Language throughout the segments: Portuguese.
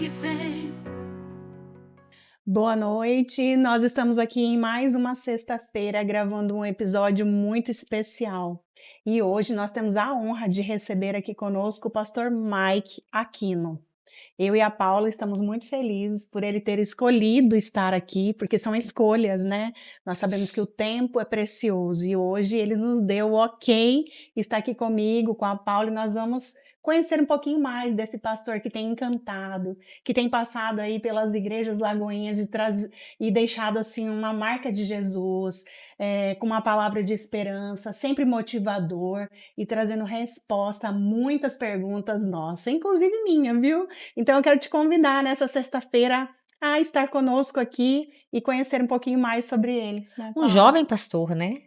que vem. Boa noite, nós estamos aqui em mais uma sexta-feira gravando um episódio muito especial. E hoje nós temos a honra de receber aqui conosco o pastor Mike Aquino. Eu e a Paula estamos muito felizes por ele ter escolhido estar aqui, porque são escolhas, né? Nós sabemos que o tempo é precioso e hoje ele nos deu o ok, está aqui comigo, com a Paula, e nós vamos conhecer um pouquinho mais desse pastor que tem encantado, que tem passado aí pelas igrejas lagoinhas e deixado assim uma marca de Jesus, com uma palavra de esperança, sempre motivador e trazendo resposta a muitas perguntas nossas, inclusive minha, viu? Então eu quero te convidar nessa sexta-feira a estar conosco aqui e conhecer um pouquinho mais sobre ele, né, Um Paula? jovem pastor, né?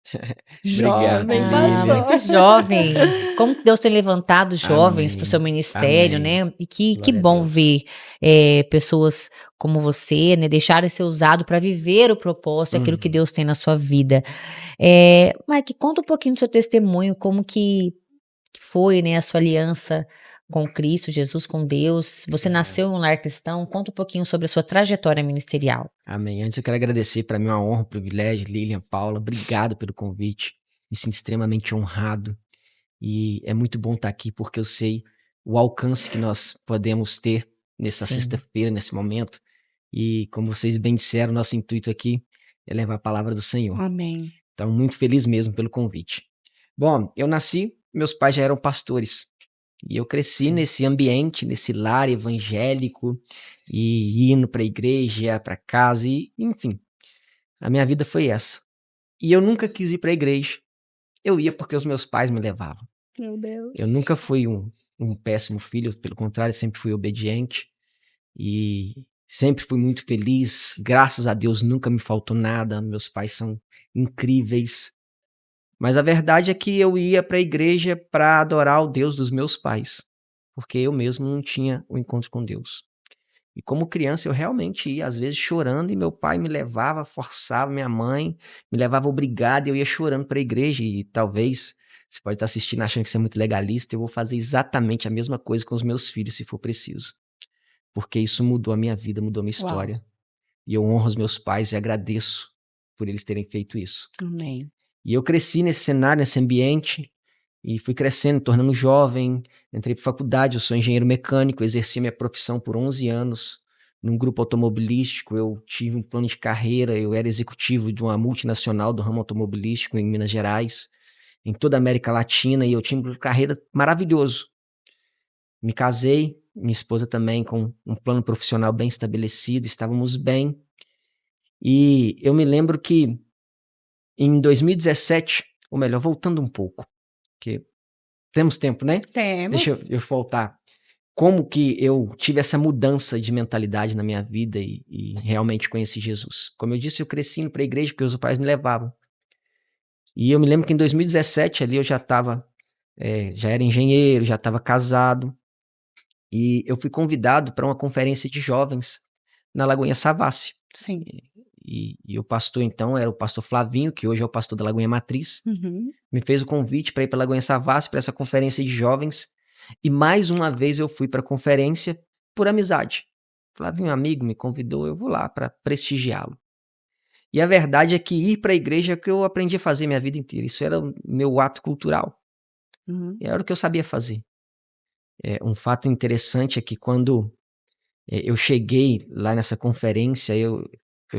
Obrigado, Jovem Lilian. Muito jovem. Como que Deus tem levantado jovens para o seu Amém. ministério, Amém. né? E que Glória a bom Deus. ver pessoas como você, né? Deixarem ser usado para viver o propósito, aquilo que Deus tem na sua vida. Mike, conta um pouquinho do seu testemunho, como que foi, né, a sua aliança com Cristo, Jesus, com Deus. Você nasceu em um lar cristão. Conta um pouquinho sobre a sua trajetória ministerial. Amém. Antes eu quero agradecer, para mim é uma honra, um privilégio, Lilian, Paula, obrigado pelo convite. Me sinto extremamente honrado e é muito bom estar aqui porque eu sei o alcance que nós podemos ter nessa Sim. sexta-feira, nesse momento. E como vocês bem disseram, nosso intuito aqui é levar a palavra do Senhor. Amém. Então, muito feliz mesmo pelo convite. Bom, eu nasci, meus pais já eram pastores. E eu cresci Sim. nesse ambiente, nesse lar evangélico, e indo para a igreja, para casa, e enfim, a minha vida foi essa. E eu nunca quis ir para a igreja. Eu ia porque os meus pais me levavam. Meu Deus. Eu nunca fui um péssimo filho, pelo contrário, sempre fui obediente. E sempre fui muito feliz. Graças a Deus nunca me faltou nada. Meus pais são incríveis. Mas a verdade é que eu ia para a igreja para adorar o Deus dos meus pais, porque eu mesmo não tinha o encontro com Deus. E como criança eu realmente ia, às vezes chorando, e meu pai me levava, forçava, minha mãe me levava obrigado, e eu ia chorando para a igreja. E talvez você pode estar assistindo achando que você é muito legalista, eu vou fazer exatamente a mesma coisa com os meus filhos, se for preciso. Porque isso mudou a minha vida, mudou a minha história. E eu honro os meus pais e agradeço por eles terem feito isso. Amém. E eu cresci nesse cenário, nesse ambiente, e fui crescendo, tornando jovem. Entrei para faculdade, eu sou engenheiro mecânico, exerci minha profissão por 11 anos. Num grupo automobilístico, eu tive um plano de carreira, eu era executivo de uma multinacional do ramo automobilístico em Minas Gerais, em toda a América Latina, e eu tinha uma carreira maravilhoso. Me casei, minha esposa também, com um plano profissional bem estabelecido, estávamos bem. E eu me lembro que em 2017, ou melhor, voltando um pouco, que temos tempo, né? Temos. Deixa eu voltar. Como que eu tive essa mudança de mentalidade na minha vida e realmente conheci Jesus? Como eu disse, eu cresci indo para a igreja porque os pais me levavam. E eu me lembro que em 2017 ali eu já estava, já era engenheiro, já estava casado. E eu fui convidado para uma conferência de jovens na Lagoinha Savassi. Sim. E o pastor então era o pastor Flavinho, que hoje é o pastor da Lagoinha Matriz. Uhum. Me fez o convite para ir para a Lagoinha Savassi, para essa conferência de jovens. E mais uma vez eu fui para a conferência por amizade. Flavinho, um amigo, me convidou, eu vou lá para prestigiá-lo. E a verdade é que ir para a igreja é o que eu aprendi a fazer minha vida inteira. Isso era o meu ato cultural. Uhum. E era o que eu sabia fazer. Um fato interessante é que quando eu cheguei lá nessa conferência, eu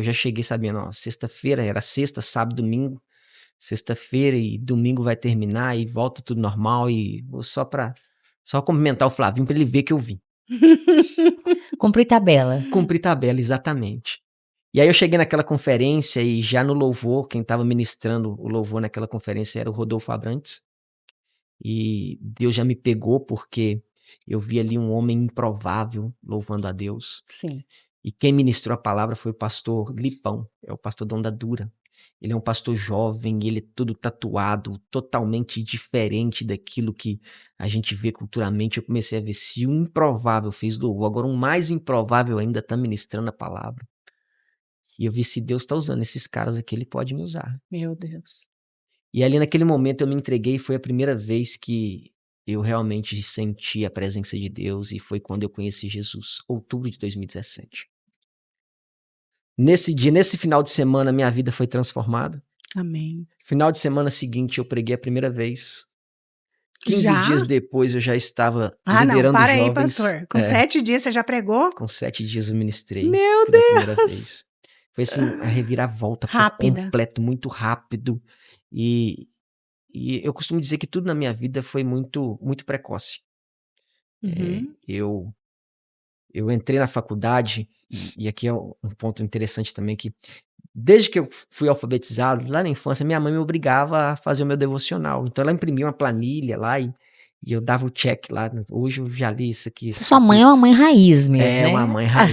já cheguei sabendo, ó, sexta-feira, era sexta, sábado, domingo. Sexta-feira e domingo vai terminar e volta tudo normal, e vou só cumprimentar o Flavinho para ele ver que eu vim. Cumprir tabela. Cumprir tabela, exatamente. E aí eu cheguei naquela conferência e já no louvor, quem estava ministrando o louvor naquela conferência era o Rodolfo Abrantes. E Deus já me pegou porque eu vi ali um homem improvável louvando a Deus. Sim. E quem ministrou a palavra foi o pastor Lipão, é o pastor da Onda Dura. Ele é um pastor jovem, ele é todo tatuado, totalmente diferente daquilo que a gente vê culturalmente. Eu comecei a ver se o improvável fez louvor, agora um mais improvável ainda está ministrando a palavra. E eu vi se Deus está usando esses caras aqui, ele pode me usar. Meu Deus. E ali naquele momento eu me entreguei, foi a primeira vez que eu realmente senti a presença de Deus e foi quando eu conheci Jesus, outubro de 2017. Nesse dia, nesse final de semana, minha vida foi transformada. Amém. Final de semana seguinte, eu preguei a primeira vez. 15 Já? dias depois, eu já estava Ah, não, liderando para aí, jovens. pastor. Com 7 dias você já pregou? Com 7 dias eu ministrei Meu pela primeira Deus! vez. Foi assim, a reviravolta por Rápida. completo, muito rápido. E eu costumo dizer que tudo na minha vida foi muito, muito precoce. Uhum. Eu entrei na faculdade, e aqui é um ponto interessante também, que desde que eu fui alfabetizado, lá na infância, minha mãe me obrigava a fazer o meu devocional. Então ela imprimia uma planilha lá e eu dava o check lá. Hoje eu já li isso aqui, esses Sua mãe é uma capítulos. mãe raiz mesmo, É né? uma mãe raiz,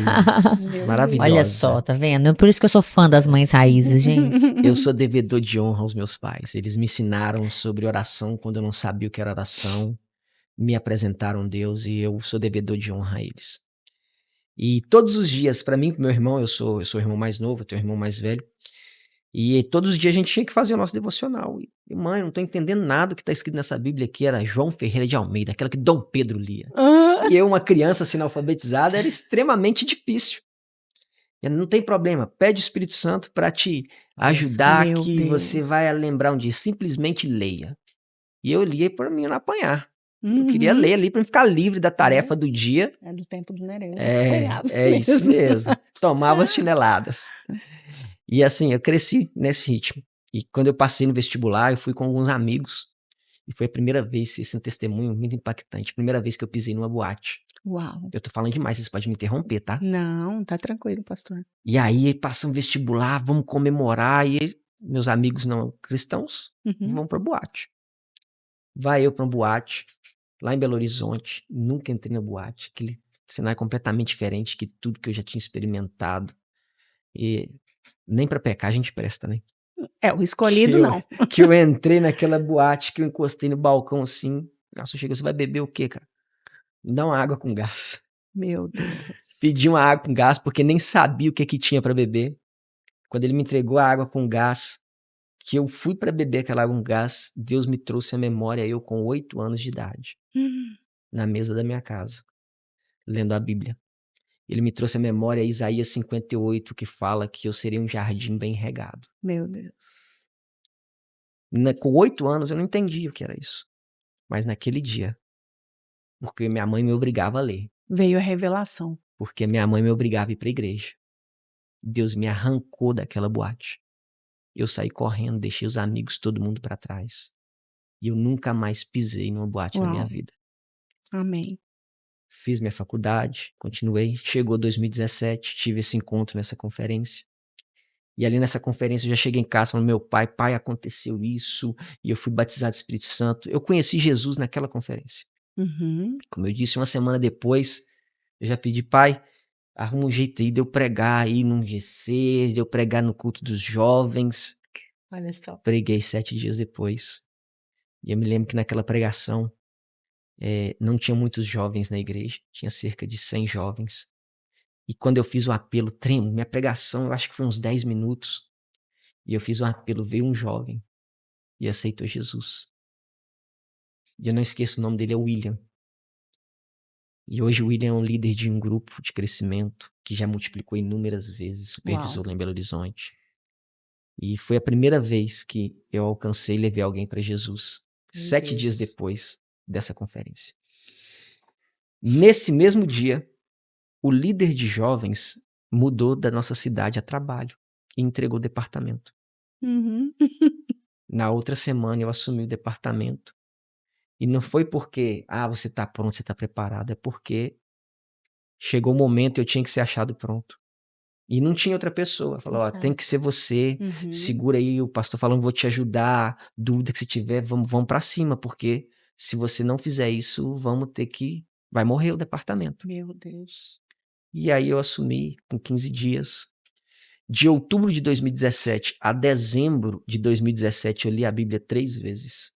Meu Olha maravilhosa. só, tá vendo? Por isso que eu sou fã das mães raízes, gente. Eu sou devedor de honra aos meus pais. Eles me ensinaram sobre oração quando eu não sabia o que era oração. Me apresentaram Deus e eu sou devedor de honra a eles. E todos os dias, para mim, meu irmão, eu sou o irmão mais novo, eu tenho um irmão mais velho. E todos os dias a gente tinha que fazer o nosso devocional. E mãe, não tô entendendo nada do que tá escrito nessa Bíblia aqui. Era João Ferreira de Almeida, aquela que Dom Pedro lia. Ah, E eu, uma criança assim, alfabetizada, era extremamente difícil. E não tem problema, pede o Espírito Santo para te ajudar, Meu que você Deus. vai lembrar um dia. Simplesmente leia. E eu lia para mim não apanhar. Eu Uhum. queria ler ali para ficar livre da tarefa do dia. É do tempo do Nereu. É isso mesmo. Tomava as chineladas. E assim, eu cresci nesse ritmo. E quando eu passei no vestibular, eu fui com alguns amigos. E foi a primeira vez, esse é um testemunho muito impactante. Primeira vez que eu pisei numa boate. Uau. Eu tô falando demais, vocês podem me interromper, tá? Não, tá tranquilo, pastor. E aí, passamos vestibular, vamos comemorar. E meus amigos não cristãos Uhum. vão pra boate. Vai eu pra uma boate, lá em Belo Horizonte. Nunca entrei na boate. Aquele cenário completamente diferente que tudo que eu já tinha experimentado. E nem pra pecar a gente presta, né? É, o escolhido Que eu, não. que eu entrei naquela boate, que eu encostei no balcão assim. Nossa, chegou, você vai beber o quê, cara? Me dá uma água com gás. Meu Deus. Pedi uma água com gás porque nem sabia o que tinha pra beber. Quando ele me entregou a água com gás, que eu fui pra beber aquela água com gás, Deus me trouxe a memória, eu com 8 anos de idade, na mesa da minha casa, lendo a Bíblia. Ele me trouxe a memória Isaías 58, que fala que eu serei um jardim bem regado. Meu Deus. Com 8 anos eu não entendia o que era isso. Mas naquele dia, porque minha mãe me obrigava a ler, Veio a revelação. porque minha mãe me obrigava a ir pra igreja, Deus me arrancou daquela boate. Eu saí correndo, deixei os amigos, todo mundo pra trás. E eu nunca mais pisei numa boate na minha Uau. vida. Amém. Fiz minha faculdade, continuei. Chegou 2017, tive esse encontro nessa conferência. E ali nessa conferência eu já cheguei em casa falando, meu pai, aconteceu isso. E eu fui batizado do Espírito Santo. Eu conheci Jesus naquela conferência. Uhum. Como eu disse, uma semana depois, eu já pedi, pai, arruma um jeito aí de eu pregar aí num GC, de eu pregar no culto dos jovens. Olha só. Preguei 7 dias depois. E eu me lembro que naquela pregação não tinha muitos jovens na igreja, tinha cerca de 100 jovens. E quando eu fiz o apelo, tremo, minha pregação, eu acho que foi uns 10 minutos. E eu fiz um apelo, veio um jovem e aceitou Jesus. E eu não esqueço o nome dele, é William. E hoje o William é um líder de um grupo de crescimento que já multiplicou inúmeras vezes, supervisor lá em Belo Horizonte. E foi a primeira vez que eu alcancei e levei alguém para Jesus. 7 dias depois dessa conferência. Nesse mesmo dia, o líder de jovens mudou da nossa cidade a trabalho e entregou o departamento. Uhum. Na outra semana eu assumi o departamento. E não foi porque, você está pronto, você está preparado. É porque chegou o momento e eu tinha que ser achado pronto. E não tinha outra pessoa. Falou, tem que ser você, Uhum. segura aí, o pastor falando, vou te ajudar, dúvida que você tiver, vamos para cima, porque se você não fizer isso, vai morrer o departamento. Meu Deus. E aí eu assumi com 15 dias. De outubro de 2017 a dezembro de 2017, eu li a Bíblia 3 vezes.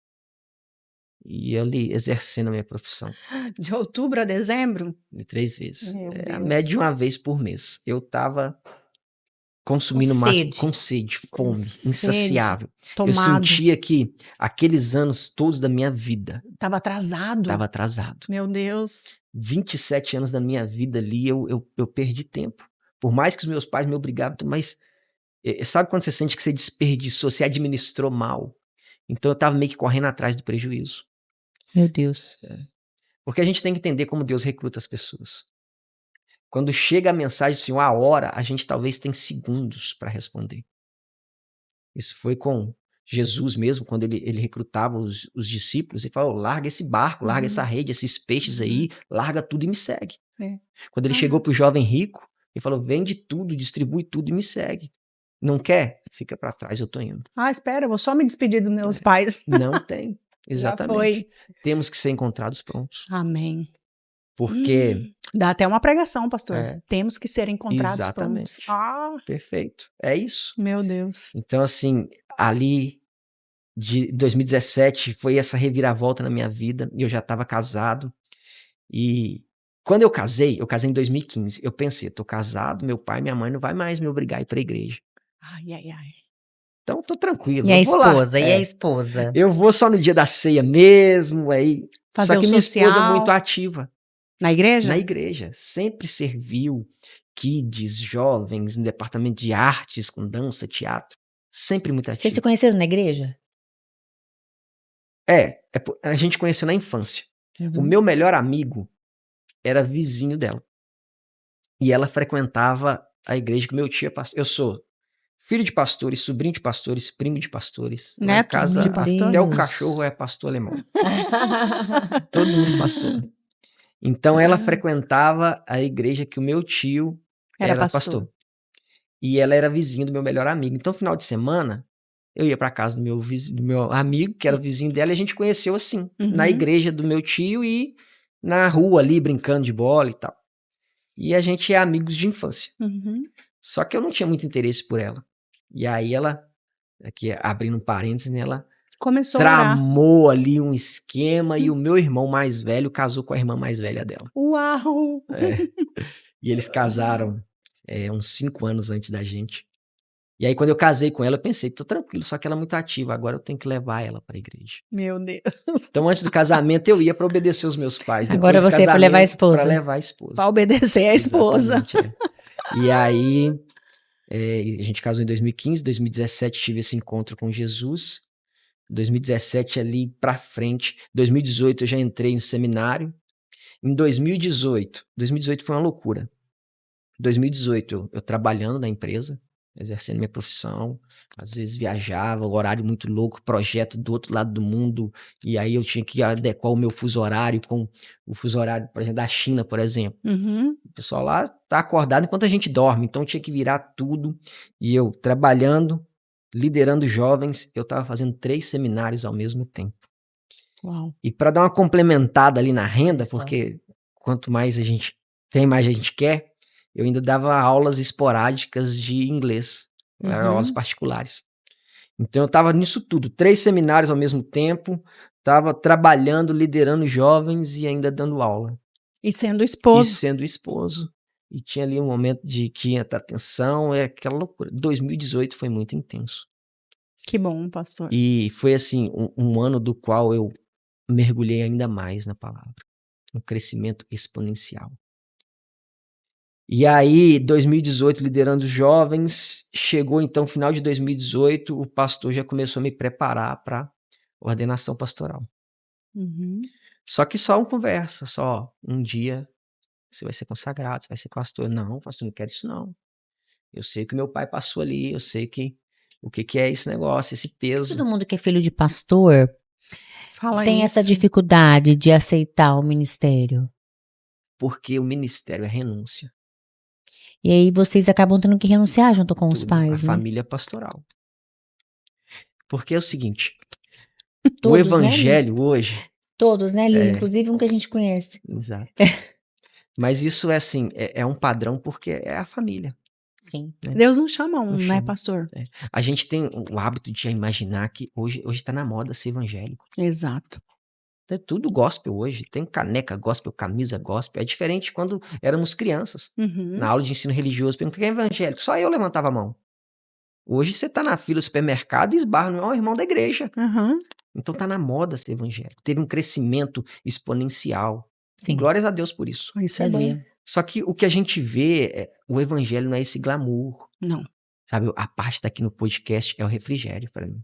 E eu li exercendo a minha profissão. De outubro a dezembro? Li 3 vezes. Meu A Deus. média de uma vez por mês. Eu tava consumindo Com o máximo, sede. com sede, Com fome, sede, insaciável. Eu tomado. sentia que aqueles anos todos da minha vida Tava atrasado. estava atrasado. Meu Deus. 27 anos da minha vida ali, eu perdi tempo. Por mais que os meus pais me obrigavam, mas sabe quando você sente que você desperdiçou, você administrou mal? Então eu estava meio que correndo atrás do prejuízo. Meu Deus. Porque a gente tem que entender como Deus recruta as pessoas. Quando chega a mensagem assim, a hora, a gente talvez tem segundos para responder. Isso foi com Jesus mesmo, quando ele recrutava os discípulos, ele falou, larga esse barco, larga essa rede, esses peixes aí, larga tudo e me segue. É. Quando ele chegou pro jovem rico, ele falou, vende tudo, distribui tudo e me segue. Não quer? Fica para trás, eu tô indo. Espera, eu vou só me despedir dos meus pais. Não tem. Já Exatamente. foi. Temos que ser encontrados prontos. Amém. Porque... Dá até uma pregação, pastor. É. Temos que ser encontrados Exatamente. prontos. Perfeito. É isso. Meu Deus. Então, assim, ali de 2017 foi essa reviravolta na minha vida. E eu já estava casado. E quando eu casei em 2015. Eu pensei, eu tô casado, meu pai e minha mãe não vai mais me obrigar a ir pra igreja. Ai. Então, tô tranquilo. E a eu vou lá. esposa? E a esposa? Eu vou só no dia da ceia mesmo. Aí. Fazer Só que o minha social. esposa é muito ativa. Na igreja? Na igreja. Sempre serviu kids, jovens, no departamento de artes, com dança, teatro. Sempre muito ativa. Vocês se conheceram na igreja? A gente conheceu na infância. O Uhum. meu melhor amigo era vizinho dela. E ela frequentava a igreja que meu tio é pastor. Eu sou filho de pastores, sobrinho de pastores, primo de pastores. Lá em Neto casa, de pastor? até o Deus. cachorro é pastor alemão. Todo mundo pastor. Então ela frequentava a igreja que o meu tio Era era pastor. E ela era vizinha do meu melhor amigo. Então, final de semana, eu ia pra casa do meu amigo, que era o vizinho dela, e a gente conheceu assim, na igreja do meu tio e na rua ali, brincando de bola e tal. E a gente é amigos de infância. Só que eu não tinha muito interesse por ela. E aí ela, aqui abrindo um parênteses, né, ela Começou a orar. tramou ali um esquema e o meu irmão mais velho casou com a irmã mais velha dela. Uau! E eles casaram uns 5 anos antes da gente. E aí, quando eu casei com ela, eu pensei, tô tranquilo, só que ela é muito ativa, agora eu tenho que levar ela pra igreja. Meu Deus. Então, antes do casamento, eu ia pra obedecer os meus pais. Agora Depois do você é pra levar a casamento, esposa. Pra levar a esposa. Pra obedecer a esposa. Exatamente, E aí, a gente casou em 2015, 2017 tive esse encontro com Jesus. 2017 ali pra frente. 2018 eu já entrei no seminário. Em 2018 foi uma loucura. 2018 eu trabalhando na empresa, exercendo minha profissão, às vezes viajava, horário muito louco, projeto do outro lado do mundo, e aí eu tinha que adequar o meu fuso horário com o fuso horário, por exemplo, da China, por exemplo. O pessoal lá tá acordado enquanto a gente dorme, então tinha que virar tudo, e eu trabalhando, liderando jovens, eu estava fazendo 3 seminários ao mesmo tempo. Uau. E para dar uma complementada ali na renda, Olha só. porque quanto mais a gente tem, mais a gente quer, eu ainda dava aulas esporádicas de inglês, aulas particulares. Então eu estava nisso tudo, 3 seminários ao mesmo tempo, estava trabalhando, liderando jovens e ainda dando aula. E sendo E esposo. sendo esposo. E tinha ali um momento de que ia ter atenção, aquela loucura. 2018 foi muito intenso. Que bom, pastor. E foi assim, um ano do qual eu mergulhei ainda mais na palavra. Um crescimento exponencial. E aí, 2018, liderando os jovens, chegou então, final de 2018, o pastor já começou a me preparar para ordenação pastoral. Só que só uma conversa, só um dia você vai ser consagrado, você vai ser pastor. Não, pastor, não quero isso não. Eu sei que meu pai passou ali, eu sei que o que é esse negócio, esse peso. Todo mundo que é filho de pastor Fala tem isso. essa dificuldade de aceitar o ministério. Porque o ministério é renúncia. E aí vocês acabam tendo que renunciar junto com os Tudo, pais, a né? família pastoral. Porque é o seguinte, Todos, o evangelho hoje... Todos, né, Lili? Inclusive um que a gente conhece. Exato. Mas isso é assim, é um padrão porque é a família. Sim. Né? Deus não chama Não né, chama. pastor? A gente tem o hábito de imaginar que hoje tá na moda ser evangélico. Exato. Tem tudo gospel hoje. Tem caneca gospel, camisa gospel. É diferente quando éramos crianças. Uhum. Na aula de ensino religioso, perguntei quem é evangélico. Só eu levantava a mão. Hoje você tá na fila do supermercado e esbarra no irmão da igreja. Uhum. Então tá na moda ser evangélico. Teve um crescimento exponencial. Sim. Glórias a Deus por isso. Isso é bom. Aleluia. Só que o que a gente vê, o evangelho não é esse glamour. Não. Sabe, a parte daqui no podcast é o refrigério para mim.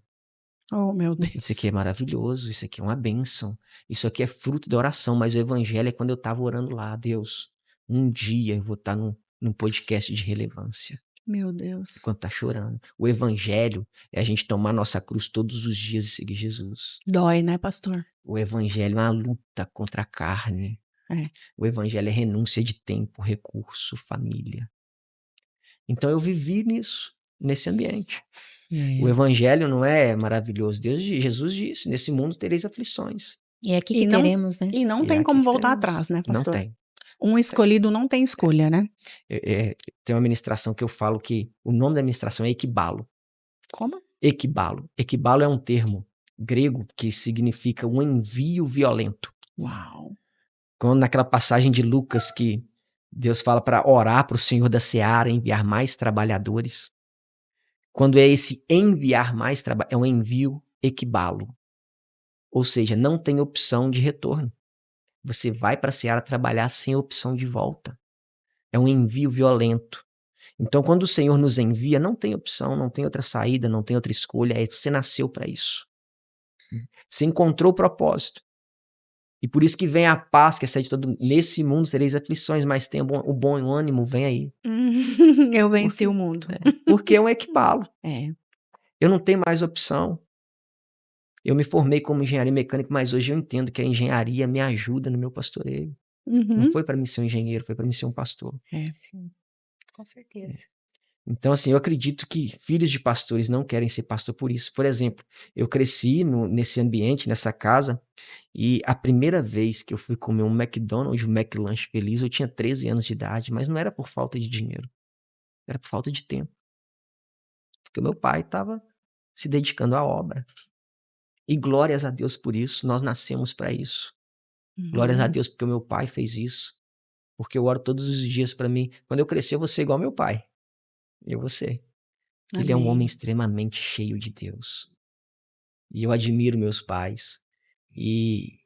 Oh, meu Deus. Isso aqui é maravilhoso, isso aqui é uma bênção. Isso aqui é fruto da oração, mas o evangelho é quando eu tava orando lá, Deus, um dia eu vou estar num podcast de relevância. Meu Deus. Quando tá chorando. O evangelho é a gente tomar nossa cruz todos os dias e seguir Jesus. Dói, né, pastor? O evangelho é uma luta contra a carne. É. O evangelho é renúncia de tempo, recurso, família. Então eu vivi nisso, nesse ambiente. O evangelho não é maravilhoso. Jesus disse, nesse mundo tereis aflições. E é aqui E que não- teremos, né? E não E tem aqui como que voltar teremos. atrás, né, Não pastor? tem. Um escolhido não tem escolha, né? Tem uma ministração que eu falo que o nome da ministração é equibalo. Como? Equibalo. Equibalo é um termo grego que significa um envio violento. Uau. Quando naquela passagem de Lucas que Deus fala para orar para o Senhor da Seara enviar mais trabalhadores. Quando é esse enviar mais trabalhadores, é um envio equibalo. Ou seja, não tem opção de retorno. Você vai para a Seara trabalhar sem opção de volta. É um envio violento. Então, quando o Senhor nos envia, não tem opção, não tem outra saída, não tem outra escolha. Você nasceu para isso. Você encontrou o propósito. E por isso que vem a paz que excede todo. Nesse mundo tereis aflições, mas tenha o bom ânimo, vem aí. Eu venci o mundo. Porque é um equibalo. É. Eu não tenho mais opção. Eu me formei como engenharia mecânica, mas hoje eu entendo que a engenharia me ajuda no meu pastoreio. Não Uhum. foi para mim ser um engenheiro, foi para mim ser um pastor. Sim, com certeza. Então, assim, eu acredito que filhos de pastores não querem ser pastor por isso. Por exemplo, eu cresci nesse ambiente, nessa casa, e a primeira vez que eu fui comer um McDonald's, um McLanche feliz, eu tinha 13 anos de idade, mas não era por falta de dinheiro. Era por falta de tempo. Porque o meu pai estava se dedicando à obra. E glórias a Deus por isso, nós nascemos para isso. Glórias a Deus porque o meu pai fez isso. Porque eu oro todos os dias para mim. Quando eu crescer, eu vou ser igual ao meu pai. Eu vou ser. Ele é um Amém. homem extremamente cheio de Deus. E eu admiro meus pais. E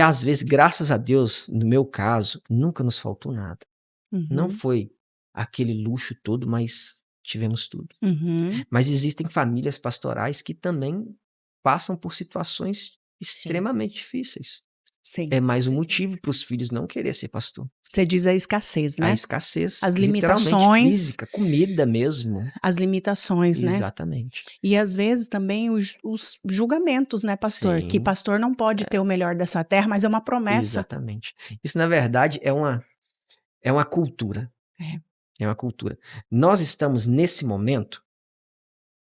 às vezes, graças a Deus, no meu caso, nunca nos faltou nada. Não foi aquele luxo todo, mas tivemos tudo. Uhum. Mas existem famílias pastorais que também passam por situações extremamente difíceis. Sim. É mais um motivo para os filhos não querer ser pastor. Você diz a escassez, né? A escassez, As literalmente limitações. física, comida mesmo. As limitações, né? Exatamente. E às vezes também os julgamentos, né, pastor? Sim. Que pastor não pode ter o melhor dessa terra, mas é uma promessa. Exatamente. Isso, na verdade, é uma cultura. É uma cultura. Nós estamos, nesse momento,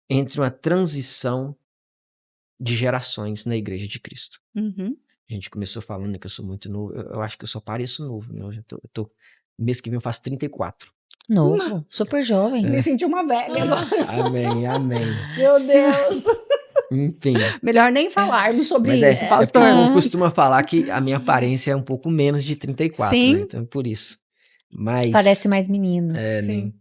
entre uma transição de gerações na Igreja de Cristo. Uhum. A gente começou falando que eu sou muito novo. Eu acho que eu só pareço novo. Né? Eu tô, mês que vem eu faço 34. Novo, super jovem. Me senti uma velha agora. Amém, amém. Meu Deus. Enfim. Melhor nem falarmos sobre Mas isso, pastor. o povo costuma falar que a minha aparência é um pouco menos de 34, Sim. né? Então é por isso. Mas, Parece mais menino. Sim. né?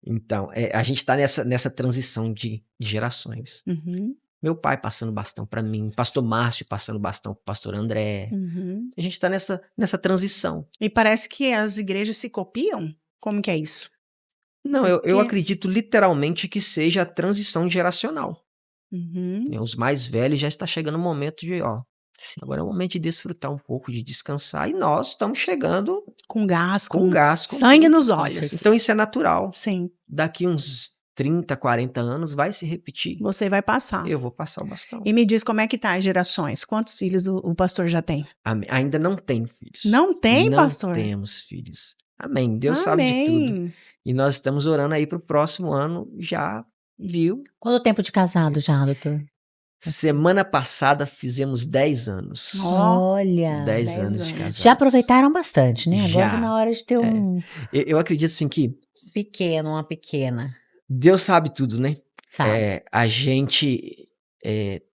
Então, a gente tá nessa transição de gerações. Uhum. Meu pai passando bastão para mim, pastor Márcio passando bastão pro pastor André. Uhum. A gente tá nessa transição. E parece que as igrejas se copiam? Como que é isso? Não, eu Porque- acredito literalmente que seja a transição geracional. Uhum. Os mais velhos já está chegando o momento de, agora é o momento de desfrutar um pouco, de descansar. E nós estamos chegando Com gás, com gás. Com sangue tudo. nos olhos. Então isso é natural. Sim, Daqui uns 30, 40 anos vai se repetir. você vai passar. Eu vou passar o bastão. E me diz como é que tá as gerações? Quantos filhos o pastor já tem? Amém. Ainda não tem filhos. Não tem, não pastor? temos filhos. Amém. Deus sabe de tudo. E nós estamos orando aí pro próximo ano já, viu? Quanto tempo de casado já, doutor? Semana passada fizemos 10 anos. Ó, Olha. 10 anos de anos. casados. Já aproveitaram bastante, né? Agora Já. tá na hora de ter um Eu acredito assim que pequeno, uma pequena. Deus sabe tudo, né? Sabe? A gente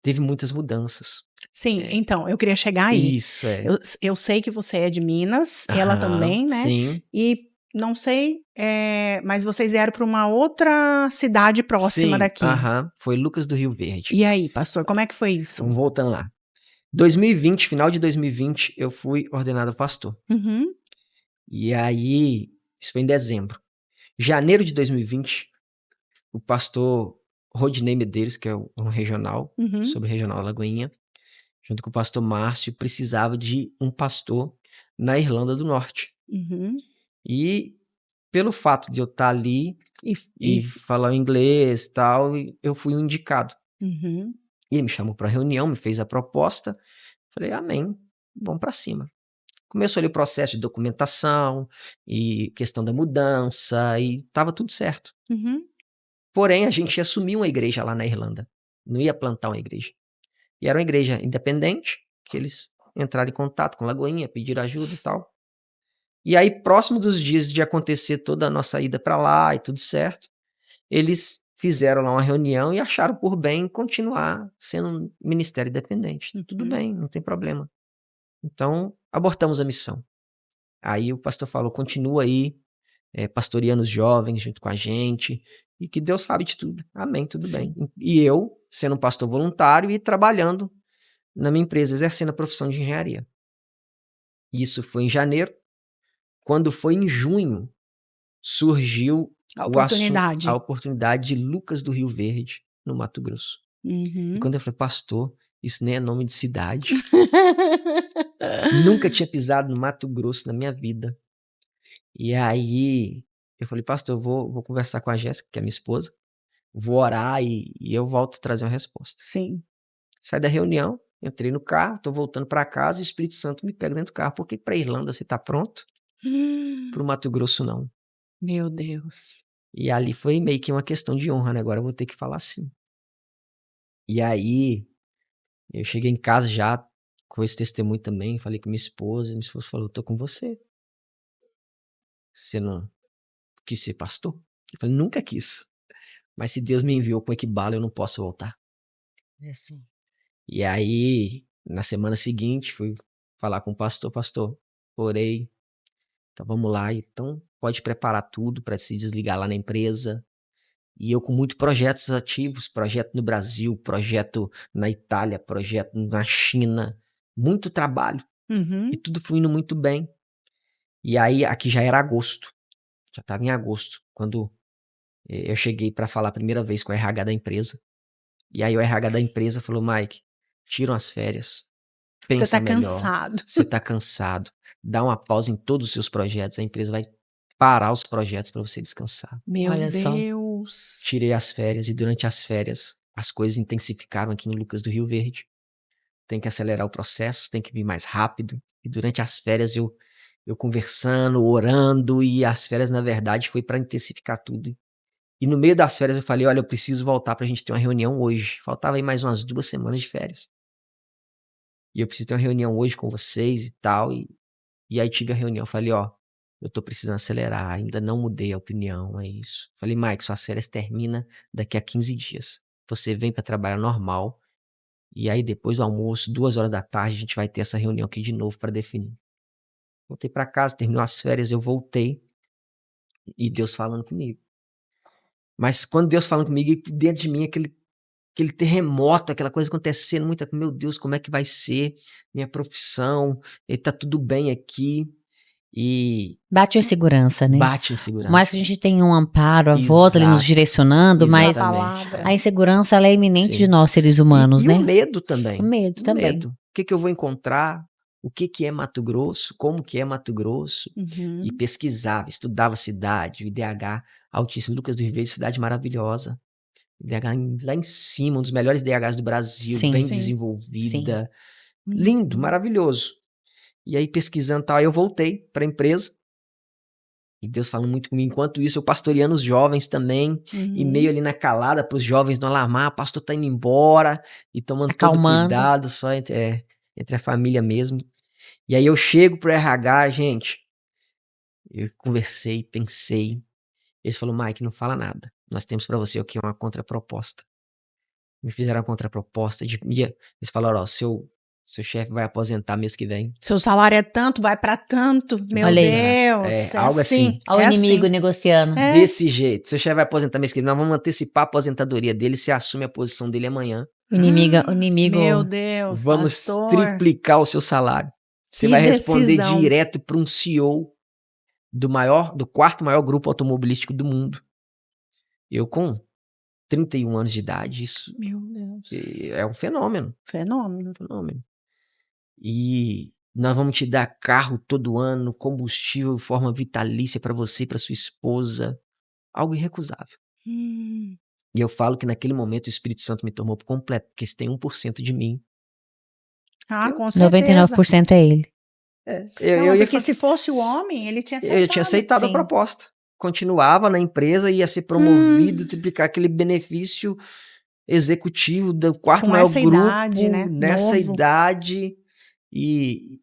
teve muitas mudanças. Sim, então, eu queria chegar aí. Isso, é. Eu sei que você é de Minas, ela Aham, também, né? sim. E não sei, mas vocês vieram para uma outra cidade próxima Sim, daqui. aham. Foi Lucas do Rio Verde. E aí, pastor, como é que foi isso? Então, voltando lá. 2020, final de 2020, eu fui ordenado pastor. Uhum, E aí, isso foi em dezembro. Janeiro de 2020, o pastor Rodinei Medeiros, que é um regional, uhum, sobre o regional Lagoinha, junto com o pastor Márcio, precisava de um pastor na Irlanda do Norte. uhum. E pelo fato de eu estar ali E, e falar inglês e tal, eu fui um indicado. uhum, E ele me chamou para reunião, me fez a proposta. Falei, amém, vamos para cima. Começou ali o processo de documentação e questão da mudança e estava tudo certo. uhum, Porém, a gente ia assumir uma igreja lá na Irlanda. Não ia plantar uma igreja. E era uma igreja independente, que eles entraram em contato com Lagoinha, pediram ajuda e tal. E aí, próximo dos dias de acontecer toda a nossa ida para lá e tudo certo, eles fizeram lá uma reunião e acharam por bem continuar sendo um ministério independente. Tudo uhum. bem, não tem problema. Então, abortamos a missão. Aí o pastor falou, continua aí, pastoreando os jovens junto com a gente, e que Deus sabe de tudo. Amém, tudo Sim. bem. E eu, sendo um pastor voluntário e trabalhando na minha empresa, exercendo a profissão de engenharia. Isso foi em janeiro. Quando foi em junho, surgiu A o assunto, oportunidade. a oportunidade de Lucas do Rio Verde, no Mato Grosso. E Uhum. quando eu falei, pastor, isso nem é nome de cidade. Nunca tinha pisado no Mato Grosso na minha vida. E aí eu falei, pastor, eu vou conversar com a Jéssica, que é minha esposa, vou orar e eu volto trazer uma resposta. Sim. Saí da reunião, entrei no carro, tô voltando para casa e o Espírito Santo me pega dentro do carro. Por que para Irlanda você tá pronto? Pro Mato Grosso não. Meu Deus. E ali foi meio que uma questão de honra, né? Agora eu vou ter que falar sim. E aí eu cheguei em casa já com esse testemunho também, falei com minha esposa falou, tô com você. Você não quis ser pastor? Eu falei, nunca quis. Mas se Deus me enviou com equibalo, eu não posso voltar. É assim. E aí, na semana seguinte, fui falar com o pastor, orei, então vamos lá, então pode preparar tudo para se desligar lá na empresa. E eu com muitos projetos ativos, projeto no Brasil, projeto na Itália, projeto na China, muito trabalho, Uhum. e tudo fluindo muito bem. E aí, aqui já era agosto, já estava em agosto, quando eu cheguei para falar a primeira vez com o RH da empresa. E aí o RH da empresa falou, Mike, tiram as férias, Você pensa tá melhor, cansado. você tá cansado, dá uma pausa em todos os seus projetos, a empresa vai parar os projetos para você descansar. Meu Olha só. Deus. Tirei as férias e durante as férias as coisas intensificaram aqui no Lucas do Rio Verde. Tem que acelerar o processo, tem que vir mais rápido. E durante as férias eu conversando, orando, e as férias na verdade foi para intensificar tudo. E no meio das férias eu falei, olha, eu preciso voltar pra gente ter uma reunião hoje. Faltava aí mais umas 2 semanas de férias. E eu preciso ter uma reunião hoje com vocês e tal. E aí tive a reunião, falei, ó, eu tô precisando acelerar, ainda não mudei a opinião, é isso. Falei, Mike, suas férias termina daqui a 15 dias. Você vem pra trabalhar normal. E aí depois do almoço, 2 horas da tarde, a gente vai ter essa reunião aqui de novo pra definir. Voltei pra casa, terminou as férias, eu voltei. E Deus falando comigo. Mas quando Deus falando comigo, dentro de mim aquele terremoto, aquela coisa acontecendo, meu Deus, como é que vai ser minha profissão? E tá tudo bem aqui. E Bate a insegurança, né? bate Por mais insegurança. que a gente tenha um amparo, a voz ali nos Exato, direcionando, mas A exatamente. palavra. a insegurança ela é iminente Sim. de nós, seres humanos, E né? o medo também. O medo O também. medo. O que eu vou encontrar? O que é Mato Grosso? Como que é Mato Grosso? Uhum. E pesquisava, estudava a cidade, o IDH altíssimo. Lucas do Rio Verde, cidade maravilhosa. IDH lá em cima, um dos melhores DHs do Brasil, Sim. bem Sim. desenvolvida. Uhum. Lindo, maravilhoso. E aí, pesquisando e tal, eu voltei para a empresa. E Deus falando muito comigo. Enquanto isso, eu pastoreando os jovens também. E Uhum. meio ali na calada para os jovens não alarmar. O pastor tá indo embora. E tomando todo Acalmando. cuidado, só entre a família mesmo. E aí eu chego pro RH, gente. Eu conversei, pensei. Eles falaram, Mike, não fala nada. Nós temos para você aqui uma contraproposta. Me fizeram a contraproposta. Eles falaram, ó, seu seu chefe vai aposentar mês que vem. Seu salário é tanto, vai pra tanto. Meu Olha aí. Deus. É, algo assim. Olha o inimigo negociando. É. Desse jeito. Seu chefe vai aposentar mês que vem. Nós vamos antecipar a aposentadoria dele. Você assume a posição dele amanhã. O inimigo. Meu Deus, Vamos pastor. triplicar o seu salário. Você Que vai responder decisão. direto para um CEO do quarto maior grupo automobilístico do mundo. Eu com 31 anos de idade, isso Meu Deus. é um fenômeno. Fenômeno. Fenômeno. E nós vamos te dar carro todo ano, combustível, forma vitalícia para você e para sua esposa. Algo irrecusável. Hum. E eu falo que naquele momento o Espírito Santo me tomou por completo, porque se tem 1% de mim. Ah, com certeza. 99% é ele. Não, porque se fosse o homem, ele tinha aceitado. Eu tinha aceitado a sim. proposta. Continuava na empresa, ia ser promovido, triplicar aquele benefício executivo do quarto Com maior essa grupo, idade, né? nessa Novo. idade. E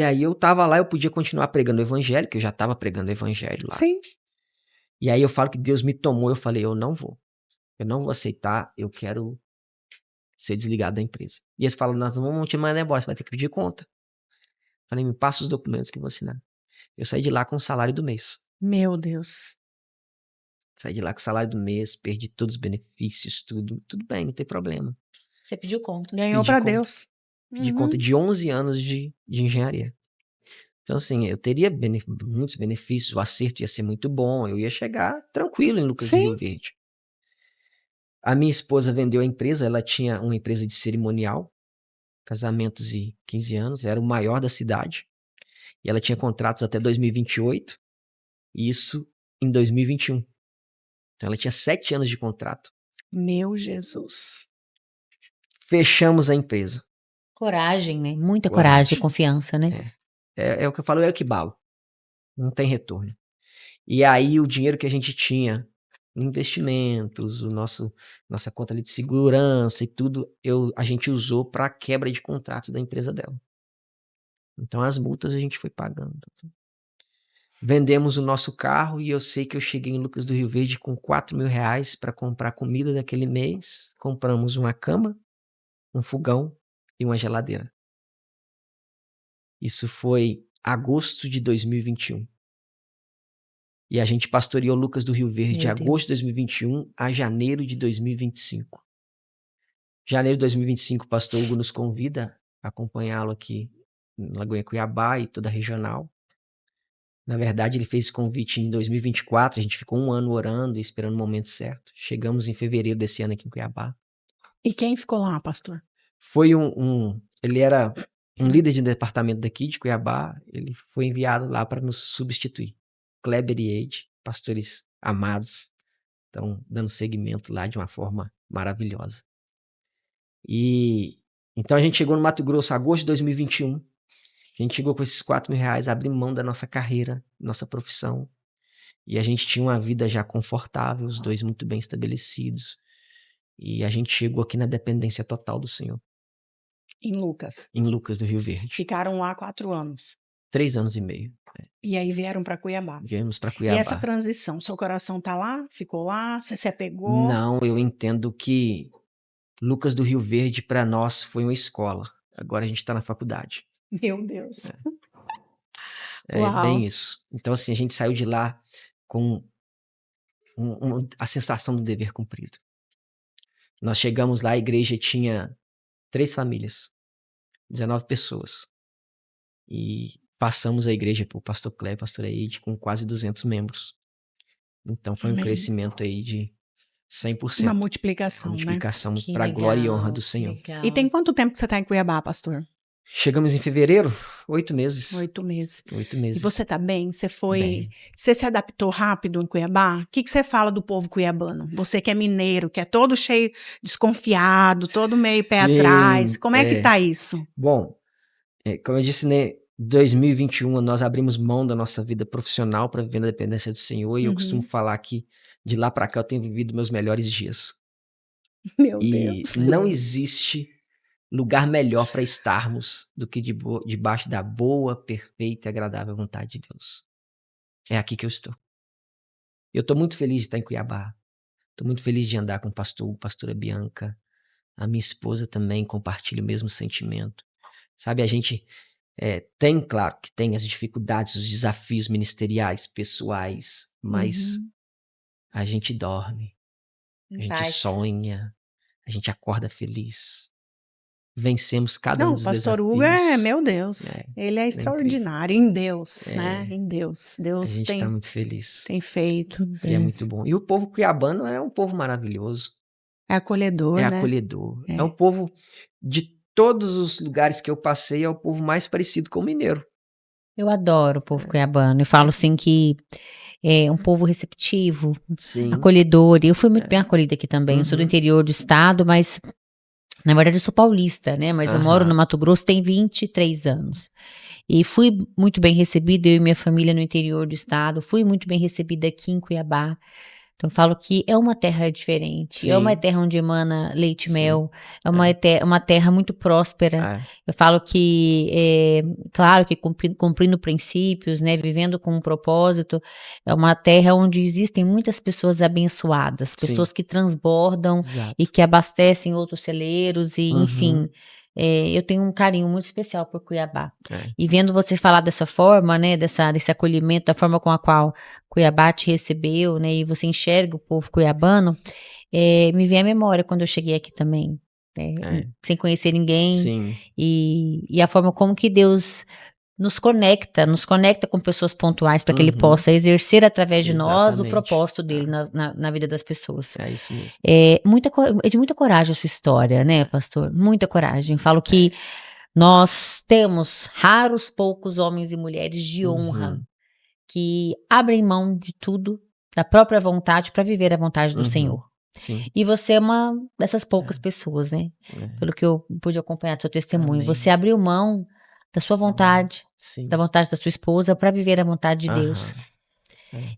aí eu tava lá, eu podia continuar pregando o evangelho, que eu já tava pregando o evangelho lá. Sim. E aí eu falo que Deus me tomou, eu falei, eu não vou aceitar, eu quero ser desligado da empresa. E eles falam, nós não vamos te mandar embora, você vai ter que pedir conta. Falei, me passa os documentos que eu vou assinar. Eu saí de lá com o salário do mês. Meu Deus. Saí de lá com o salário do mês, perdi todos os benefícios, tudo bem, não tem problema. Você pediu conta. Ganhou Pedi pra conta. Deus. Pedi conta de 11 anos de engenharia. Então, assim, eu teria muitos benefícios, o acerto ia ser muito bom, eu ia chegar tranquilo em Lucas do Sim. Rio Verde. A minha esposa vendeu a empresa, ela tinha uma empresa de cerimonial, casamentos e 15 anos, era o maior da cidade. E ela tinha contratos até 2028, e isso em 2021. Então ela tinha 7 anos de contrato. Meu Jesus. Fechamos a empresa. Coragem, né? Muita Coragem. coragem e confiança, né? É o que eu falo, é o que balo. Não tem retorno. E aí o dinheiro que a gente tinha, investimentos, nossa conta ali de segurança e tudo, a gente usou para quebra de contratos da empresa dela. Então as multas a gente foi pagando. Vendemos o nosso carro e eu sei que eu cheguei em Lucas do Rio Verde com R$4.000 para comprar comida daquele mês. Compramos uma cama, um fogão e uma geladeira. Isso foi agosto de 2021. E a gente pastoreou Lucas do Rio Verde de Meu agosto de Deus. 2021 a janeiro de 2025. Janeiro de 2025, o pastor Hugo nos convida a acompanhá-lo aqui em Lagoinha Cuiabá e toda a regional. Na verdade, ele fez esse convite em 2024, a gente ficou um ano orando e esperando o momento certo. Chegamos em fevereiro desse ano aqui em Cuiabá. E quem ficou lá, pastor? Foi ele era um líder de departamento daqui de Cuiabá, ele foi enviado lá para nos substituir. Kleber e Eide, pastores amados, estão dando seguimento lá de uma forma maravilhosa. E então a gente chegou no Mato Grosso, agosto de 2021. A gente chegou com esses R$4.000, abrimos mão da nossa carreira, nossa profissão. E a gente tinha uma vida já confortável, os dois muito bem estabelecidos. E a gente chegou aqui na dependência total do Senhor, Em Lucas. em Lucas do Rio Verde. Ficaram lá 4 anos. 3 anos e meio. E aí vieram pra Cuiabá. Viemos para E Cuiabá. essa transição, seu coração tá lá? Ficou lá? Você se apegou? Não, eu entendo que Lucas do Rio Verde para nós foi uma escola. Agora a gente está na faculdade. Meu Deus. É Uau. bem isso. Então, assim, a gente saiu de lá com a sensação do dever cumprido. Nós chegamos lá, a igreja tinha 3 famílias, 19 pessoas. E passamos a igreja para o pastor Clé, pastor Eide, com quase 200 membros. Então foi um Amém. crescimento aí de 100%. Uma multiplicação, Multiplicação Que para a glória e legal, honra do que Senhor. legal. né? E tem quanto tempo que você tá em Cuiabá, pastor? Chegamos em fevereiro, 8 meses. 8 meses. 8 E meses. você tá bem? Você foi. Bem. Você se adaptou rápido em Cuiabá? O que você fala do povo cuiabano? Você que é mineiro, que é todo cheio, desconfiado, todo meio pé Sim, atrás. Como é que tá isso? Bom, como eu disse, né, 2021 nós abrimos mão da nossa vida profissional para viver na dependência do Senhor. E eu costumo falar que de lá para cá eu tenho vivido meus melhores dias. Meu E Deus. não existe lugar melhor para estarmos do que debaixo da boa, perfeita e agradável vontade de Deus. É aqui que eu estou. Eu estou muito feliz de estar em Cuiabá. Estou muito feliz de andar com o pastor, pastora Bianca, A minha esposa também compartilha o mesmo sentimento. Sabe, a gente tem, claro, que tem as dificuldades, os desafios ministeriais, pessoais, mas a gente dorme, a gente sonha, a gente acorda feliz. Vencemos cada um Não, o dos pastor desafios. Hugo meu Deus, ele é incrível. extraordinário em Deus, né? Em Deus. A Deus gente tá muito feliz. tem feito. E é muito bom. E o povo cuiabano é um povo maravilhoso. É acolhedor, É né? acolhedor. É um povo, de todos os lugares que eu passei, é o povo mais parecido com o mineiro. Eu adoro o povo cuiabano. Eu falo assim que é um povo receptivo, Sim. acolhedor. Eu fui muito bem acolhida aqui também. Eu sou do interior do estado, mas na verdade eu sou paulista, né? Mas eu moro no Mato Grosso tem 23 anos. E fui muito bem recebida, eu e minha família no interior do estado. Fui muito bem recebida aqui em Cuiabá. Então, eu falo que é uma terra diferente. Sim. É uma terra onde emana leite e Sim. mel. É uma terra muito próspera. Eu falo que, claro que cumprindo princípios, né, vivendo com um propósito, é uma terra onde existem muitas pessoas abençoadas, pessoas que transbordam e que abastecem outros celeiros e, enfim, eu tenho um carinho muito especial por Cuiabá. E vendo você falar dessa forma, né, desse acolhimento, da forma com a qual Cuiabá te recebeu, né, e você enxerga o povo cuiabano, me vem à memória quando eu cheguei aqui também, né, sem conhecer ninguém. Sim. E a forma como que Deus nos conecta com pessoas pontuais para que Ele possa exercer através de nós o propósito dele na vida das pessoas. É isso mesmo. É de muita coragem a sua história, né, pastor? Muita coragem. Falo que nós temos raros, poucos homens e mulheres de honra que abrem mão de tudo, da própria vontade, para viver a vontade do Senhor. Sim. E você é uma dessas poucas pessoas, né? Pelo que eu pude acompanhar do seu testemunho. Amém. Você abriu mão da sua vontade, da vontade da sua esposa, para viver a vontade de Deus.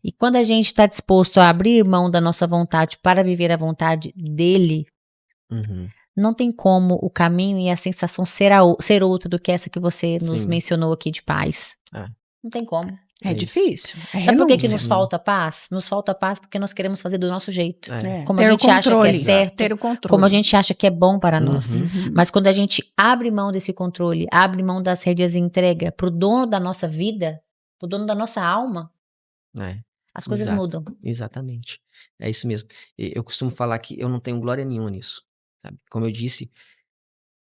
E quando a gente está disposto a abrir mão da nossa vontade para viver a vontade dele, não tem como o caminho e a sensação ser outra do que essa que você nos mencionou aqui de paz. Não tem como. É difícil. Sabe por que nos falta paz? Nos falta paz porque nós queremos fazer do nosso jeito. Como ter a gente acha que é certo, ter o controle. como a gente acha que é bom para nós. Mas quando a gente abre mão desse controle, abre mão das rédeas de entrega pro dono da nossa vida, pro dono da nossa alma, as coisas mudam. Exatamente. É isso mesmo. Eu costumo falar que eu não tenho glória nenhuma nisso. Sabe? Como eu disse,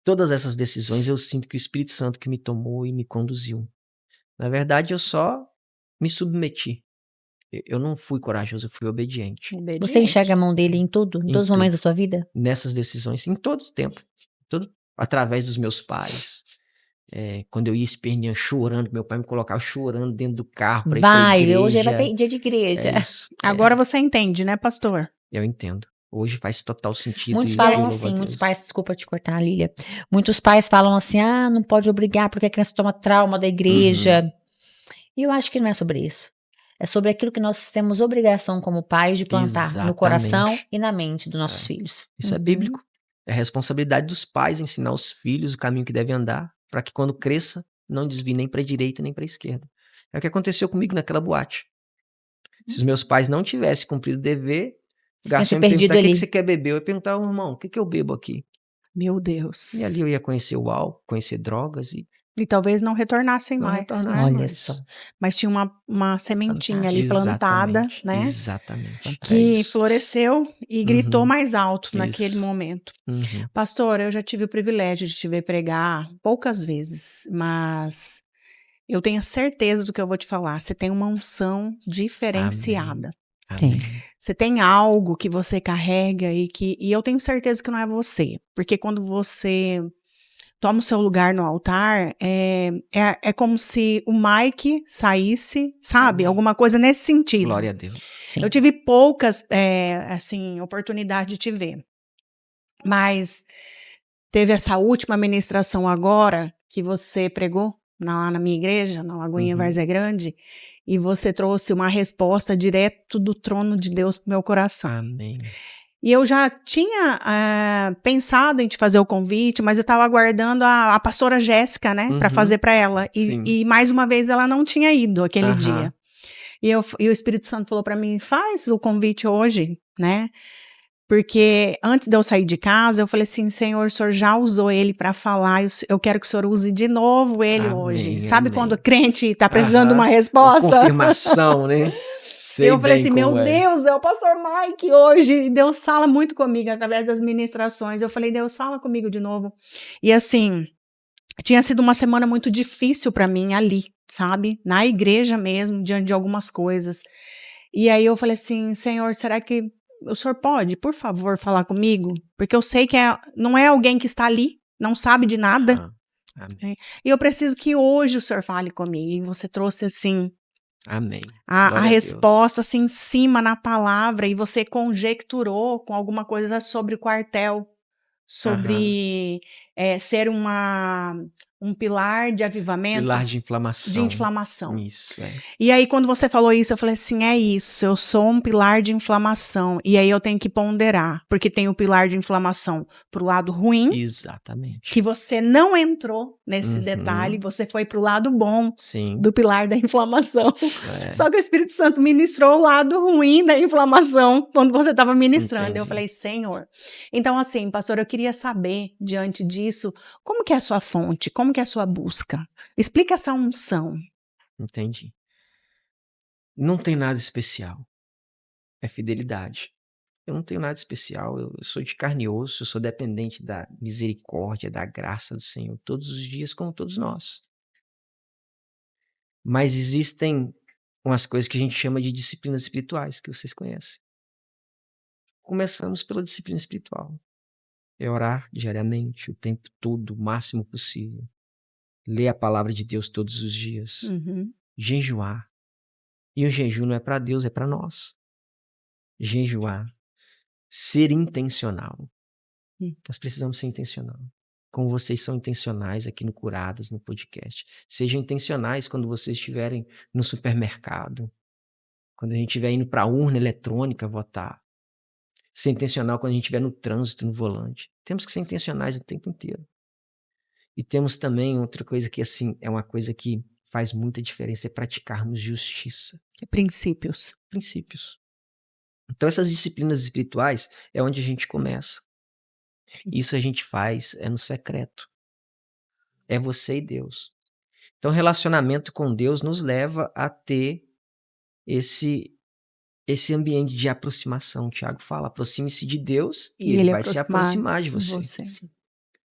todas essas decisões eu sinto que o Espírito Santo que me tomou e me conduziu. Na verdade, eu só me submeti. Eu não fui corajoso, eu fui obediente. Você enxerga a mão dele em tudo? Em todos os momentos da sua vida? Nessas decisões, em todo o tempo. Através dos meus pais. Quando eu ia esperneando, chorando, meu pai me colocava chorando dentro do carro pra ir pra igreja. Hoje vai ter dia de igreja. Agora você entende, né, pastor? Eu entendo. Hoje faz total sentido. Muitos falam assim, muitos pais, desculpa te cortar, Lília. Muitos pais falam assim, não pode obrigar porque a criança toma trauma da igreja. E eu acho que não é sobre isso. É sobre aquilo que nós temos obrigação como pais de plantar no coração e na mente dos nossos filhos. Isso é bíblico. É a responsabilidade dos pais ensinar os filhos o caminho que devem andar, para que quando cresça, não desvie nem para a direita nem para a esquerda. É o que aconteceu comigo naquela boate. Se os meus pais não tivessem cumprido o dever, o garçom ia me perguntar o que você quer beber. Eu ia perguntar, irmão, o que eu bebo aqui? Meu Deus. E ali eu ia conhecer o álcool, conhecer drogas e talvez não retornassem mais. Olha só. Mas tinha uma sementinha ali plantada, né? Exatamente. Que floresceu e gritou mais alto naquele momento. Pastor, eu já tive o privilégio de te ver pregar poucas vezes, mas eu tenho certeza do que eu vou te falar. Você tem uma unção diferenciada. Amém. Você tem algo que você carrega e eu tenho certeza que não é você. Porque quando você toma o seu lugar no altar, é como se o Mike saísse, sabe? Alguma coisa nesse sentido. Glória a Deus. Sim. Eu tive poucas, oportunidade de te ver. Mas teve essa última ministração agora, que você pregou lá na minha igreja, na Lagoinha Várzea Grande, e você trouxe uma resposta direto do trono de Deus pro meu coração. Amém. E eu já tinha pensado em te fazer o convite, mas eu estava aguardando a pastora Jéssica, né, para fazer para ela. E mais uma vez ela não tinha ido aquele dia. E o Espírito Santo falou para mim, faz o convite hoje, né? Porque antes de eu sair de casa, eu falei assim, Senhor, o Senhor já usou ele para falar, eu quero que o Senhor use de novo ele hoje. Amém, Sabe amém. quando o crente está precisando de uma Aham, uma resposta? confirmação, né? Sei Eu falei bem assim, meu como é. Deus, é o pastor Mike hoje. E Deus fala muito comigo através das ministrações. Eu falei, Deus fala comigo de novo. E assim, tinha sido uma semana muito difícil para mim ali, sabe? Na igreja mesmo, diante de algumas coisas. E aí eu falei assim, Senhor, será que o Senhor pode, por favor, falar comigo? Porque eu sei que não é alguém que está ali, não sabe de nada. Aham, amém. E eu preciso que hoje o Senhor fale comigo. E você trouxe assim Amém. a Glória a Deus. resposta assim em cima na palavra e você conjecturou com alguma coisa sobre o quartel, sobre ser um pilar de avivamento, Pilar de de inflamação. inflamação. Isso, é. E aí quando você falou isso, eu falei assim, é isso, eu sou um pilar de inflamação. E aí eu tenho que ponderar, porque tem o pilar de inflamação pro lado ruim, Exatamente. que você não entrou nesse Uhum. detalhe, você foi pro lado bom Sim. do pilar da inflamação. É. Só que o Espírito Santo ministrou o lado ruim da inflamação quando você estava ministrando. Entendi. Eu falei, Senhor. Então, assim, pastor, eu queria saber, diante disso, como que é a sua fonte? Como que é a sua busca? Explica essa unção. Entendi. Não tem nada especial. É fidelidade. Eu não tenho nada especial. Eu sou de carne e osso. Eu sou dependente da misericórdia, da graça do Senhor todos os dias, como todos nós. Mas existem umas coisas que a gente chama de disciplinas espirituais, que vocês conhecem. Começamos pela disciplina espiritual. É orar diariamente, o tempo todo, o máximo possível. Ler a palavra de Deus todos os dias. Uhum. Jejuar. E o jejum não é para Deus, é para nós. Jejuar. Ser intencional. Nós precisamos ser intencional. Como vocês são intencionais aqui no Curadas, no podcast. Sejam intencionais quando vocês estiverem no supermercado. Quando a gente estiver indo para a urna eletrônica votar. Ser intencional quando a gente estiver no trânsito, no volante. Temos que ser intencionais o tempo inteiro. E temos também outra coisa que, assim, é uma coisa que faz muita diferença, é praticarmos justiça. Princípios. Princípios. Então, essas disciplinas espirituais é onde a gente começa. Isso a gente faz no secreto. É você e Deus. Então, relacionamento com Deus nos leva a ter esse ambiente de aproximação. O Tiago fala, aproxime-se de Deus e ele vai se aproximar de você.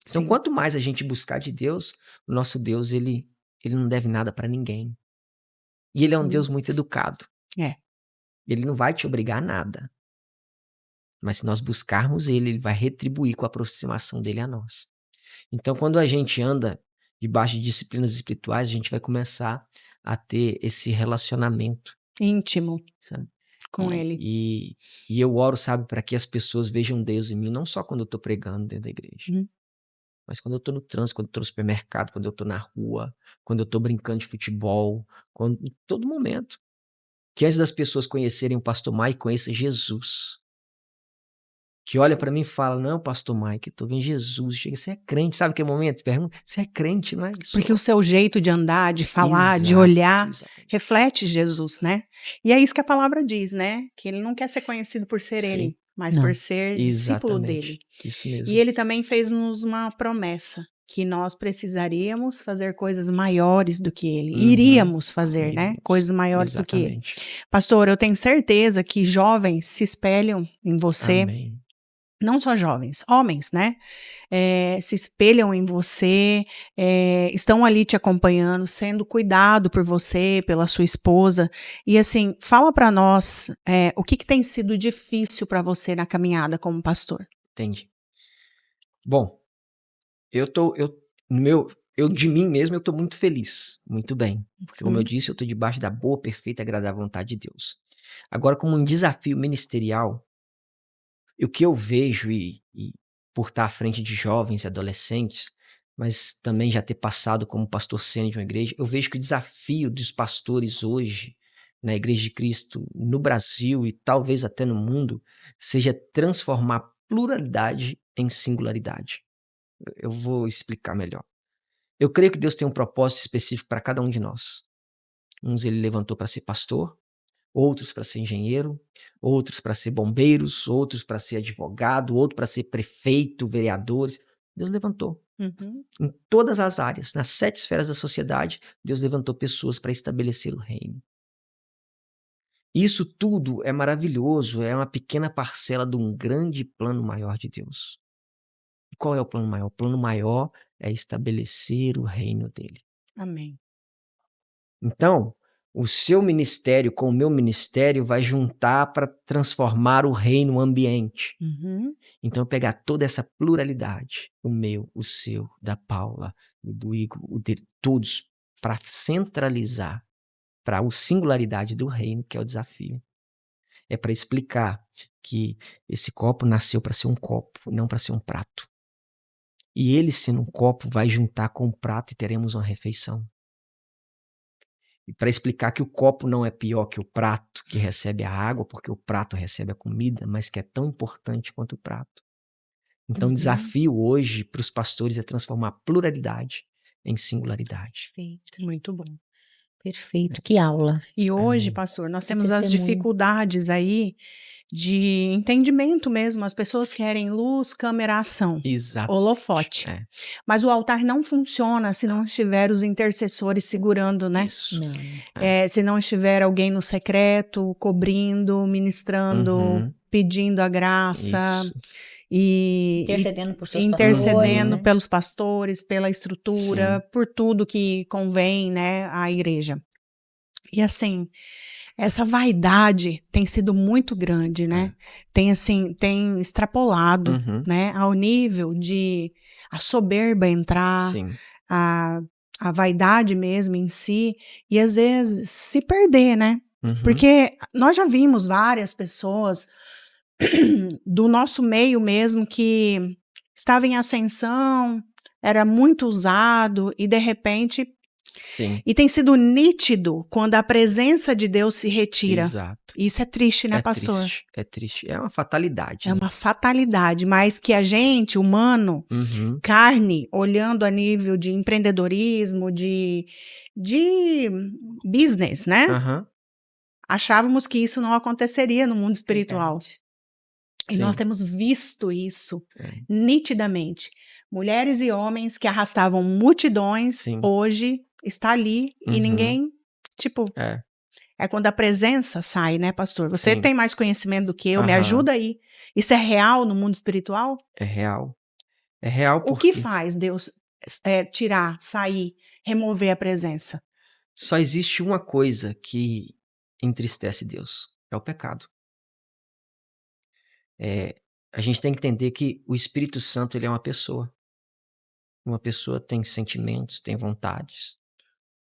Então, Sim. quanto mais a gente buscar de Deus, o nosso Deus, ele não deve nada para ninguém. E ele é um Deus muito educado. É. Ele não vai te obrigar a nada. Mas se nós buscarmos ele vai retribuir com a aproximação dele a nós. Então, quando a gente anda debaixo de disciplinas espirituais, a gente vai começar a ter esse relacionamento Íntimo, sabe? com ele. E eu oro, sabe, para que as pessoas vejam Deus em mim, não só quando eu estou pregando dentro da igreja, mas quando eu estou no trânsito, quando eu estou no supermercado, quando eu estou na rua, quando eu estou brincando de futebol, em todo momento. Que antes das pessoas conhecerem o pastor Mike, conheça Jesus. Que olha para mim e fala, não, pastor Mike, eu tô vendo Jesus. Chega, você é crente, sabe que momento? Pergunta, você é crente, não é? Porque o seu jeito de andar, de falar, de Exato, olhar, exatamente. reflete Jesus, né? E é isso que a palavra diz, né? Que ele não quer ser conhecido por ser Sim. ele, mas Não. por ser discípulo Exatamente. dele. Isso mesmo. E ele também fez-nos uma promessa, que nós precisaríamos fazer coisas maiores do que ele. Iríamos fazer, né? Iríamos. Coisas maiores do que ele. Exatamente. Pastor, eu tenho certeza que jovens se espelham em você. Amém. Não só jovens, homens, né? Se espelham em você, estão ali te acompanhando, sendo cuidado por você, pela sua esposa. E assim, fala para nós o que tem sido difícil para você na caminhada como pastor. Entendi. Bom, eu de mim mesmo eu tô muito feliz, muito bem. Porque como eu disse, eu tô debaixo da boa, perfeita e agradável vontade de Deus. Agora, como um desafio ministerial, o que eu vejo e por estar à frente de jovens e adolescentes, mas também já ter passado como pastor sênior de uma igreja, eu vejo que o desafio dos pastores hoje, na Igreja de Cristo, no Brasil e talvez até no mundo, seja transformar pluralidade em singularidade. Eu vou explicar melhor. Eu creio que Deus tem um propósito específico para cada um de nós. Uns ele levantou para ser pastor, outros para ser engenheiro, outros para ser bombeiros, outros para ser advogado, outro para ser prefeito, vereadores. Deus levantou. Uhum. Em todas as áreas, nas 7 esferas da sociedade, Deus levantou pessoas para estabelecer o reino. Isso tudo é maravilhoso, é uma pequena parcela de um grande plano maior de Deus. E qual é o plano maior? O plano maior é estabelecer o reino dele. Amém. Então, o seu ministério com o meu ministério vai juntar para transformar o reino ambiente. Uhum. Então, pegar toda essa pluralidade, o meu, o seu, da Paula, o do Igor, o de todos, para centralizar para a singularidade do reino, que é o desafio. É para explicar que esse copo nasceu para ser um copo, não para ser um prato. E ele, sendo um copo, vai juntar com o prato e teremos uma refeição. E para explicar que o copo não é pior que o prato que recebe a água, porque o prato recebe a comida, mas que é tão importante quanto o prato. Então, o desafio hoje para os pastores é transformar a pluralidade em singularidade. Perfeito. Muito bom. Perfeito, que aula. E hoje, Amém. pastor, nós Que temos as testemunho. dificuldades aí de entendimento mesmo. As pessoas querem luz, câmera, ação, Exato. holofote. É, Mas o altar não funciona se não estiver os intercessores segurando, né? isso. Não. Se não estiver alguém no secreto, cobrindo, ministrando, Uhum, pedindo a graça isso. e Intercedendo por seus intercedendo pastores, né? pelos pastores, pela estrutura, Sim. por tudo que convém, né, à igreja. E assim, essa vaidade tem sido muito grande, né? Tem extrapolado, Uhum, né, ao nível de a soberba entrar, sim. a vaidade mesmo em si, e às vezes se perder, né? Uhum, Porque nós já vimos várias pessoas do nosso meio mesmo que estava em ascensão, era muito usado e de repente, sim. e tem sido nítido quando a presença de Deus se retira. Exato. Isso é triste, né, É pastor? triste. É triste. É uma fatalidade. É né? uma fatalidade, mas que a gente, humano, Uhum, carne, olhando a nível de empreendedorismo, de business, né? aham, Achávamos que isso não aconteceria no mundo espiritual. Verdade. E nós sim. temos visto isso É. nitidamente. Mulheres e homens que arrastavam multidões, Sim. hoje está ali e Uhum. ninguém, tipo, é quando a presença sai, né, pastor? Você Sim. tem mais conhecimento do que eu, me Aham. ajuda aí. Isso é real no mundo espiritual? É real. É real O que porque faz Deus tirar, sair, remover a presença? só existe uma coisa que entristece Deus. É o pecado. A gente tem que entender que o Espírito Santo ele é uma pessoa. Uma pessoa tem sentimentos, tem vontades,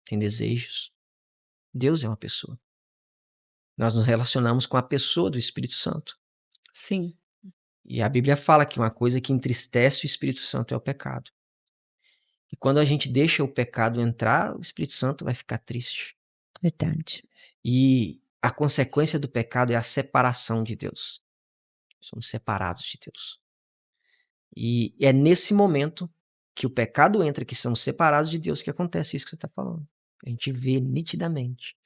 tem desejos. Deus é uma pessoa. Nós nos relacionamos com a pessoa do Espírito Santo. Sim. E a Bíblia fala que uma coisa que entristece o Espírito Santo é o pecado. E quando a gente deixa o pecado entrar, o Espírito Santo vai ficar triste. Verdade. E a consequência do pecado é a separação de Deus. Somos separados de Deus. E é nesse momento que o pecado entra, que somos separados de Deus, que acontece isso que você está falando. A gente vê nitidamente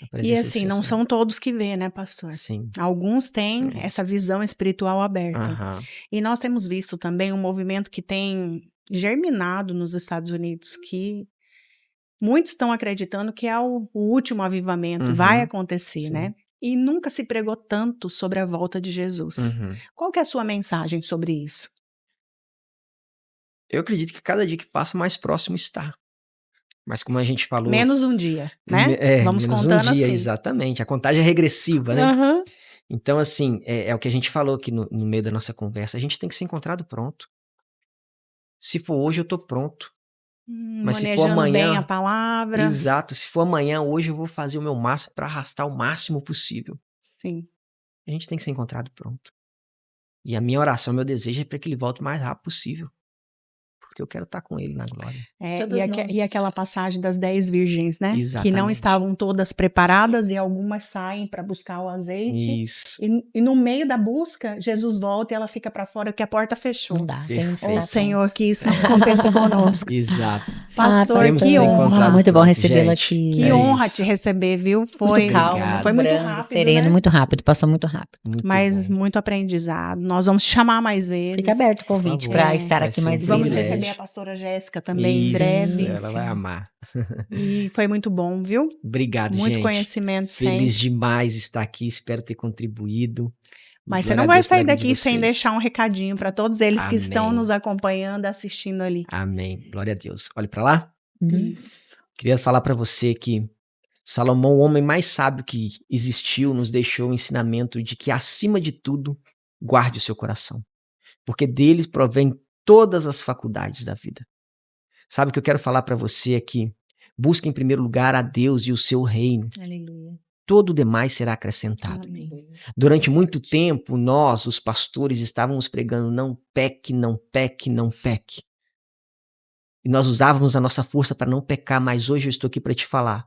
a E presença assim, do não Senhor. são todos que vê, né, pastor? Sim. Alguns têm essa visão espiritual aberta. Aham. E nós temos visto também um movimento que tem germinado nos Estados Unidos, que muitos estão acreditando que é o último avivamento, vai Uhum. acontecer, Sim. né? E nunca se pregou tanto sobre a volta de Jesus. Uhum. Qual que é a sua mensagem sobre isso? Eu acredito que cada dia que passa, mais próximo está. Mas como a gente falou... Menos um dia, né? Vamos menos contando um dia, assim. exatamente. A contagem é regressiva, né? Aham. Então, assim, é o que a gente falou aqui no meio da nossa conversa. A gente tem que ser encontrado pronto. Se for hoje, eu tô pronto. Mas se for Manejando bem a amanhã... palavra. Exato. Se for amanhã, hoje eu vou fazer o meu máximo para arrastar o máximo possível. Sim. A gente tem que ser encontrado pronto. E a minha oração, meu desejo é para que ele volte o mais rápido possível. porque eu quero estar com ele na glória. Todos nós. E aquela passagem das 10 virgens, né? Que não Exatamente. estavam todas preparadas e algumas saem para buscar o azeite. Isso. E no meio da busca, Jesus volta e ela fica para fora porque a porta fechou. Não dá, tem que Ô estar Senhor, que isso não aconteça conosco. Exato. Pastor, Temos que se honra. encontrado Muito bom pronto, recebê-lo gente. aqui. Que É honra isso. te receber, viu? Foi Muito calmo, Obrigado. Foi muito brando, rápido, sereno, né? muito rápido, passou muito rápido. Muito Mas bom. muito aprendizado. Nós vamos te chamar mais vezes. Fica aberto o convite favor. para É, estar vai aqui ser um mais Vamos vezes. privilégio. receber a pastora Jéssica também em Isso, breve. ela vai amar. E foi muito bom, viu? Obrigado, Muito gente. conhecimento Feliz sempre. demais estar aqui, espero ter contribuído. Mas você Glória não a vai Deus pela sair vida de daqui sem vocês. deixar um recadinho para todos eles que estão Amém. nos acompanhando, assistindo ali. Amém. Glória a Deus. Olhe para lá. Isso. Queria falar para você que Salomão, o homem mais sábio que existiu, nos deixou o ensinamento de que, acima de tudo, guarde o seu coração, porque dele provém todas as faculdades da vida. Sabe o que eu quero falar para você aqui? Busque em primeiro lugar a Deus e o seu reino. Aleluia. Todo o demais será acrescentado. Amém. Durante muito tempo, nós, os pastores, estávamos pregando não peque, não peque, não peque. E nós usávamos a nossa força para não pecar, mas hoje eu estou aqui para te falar.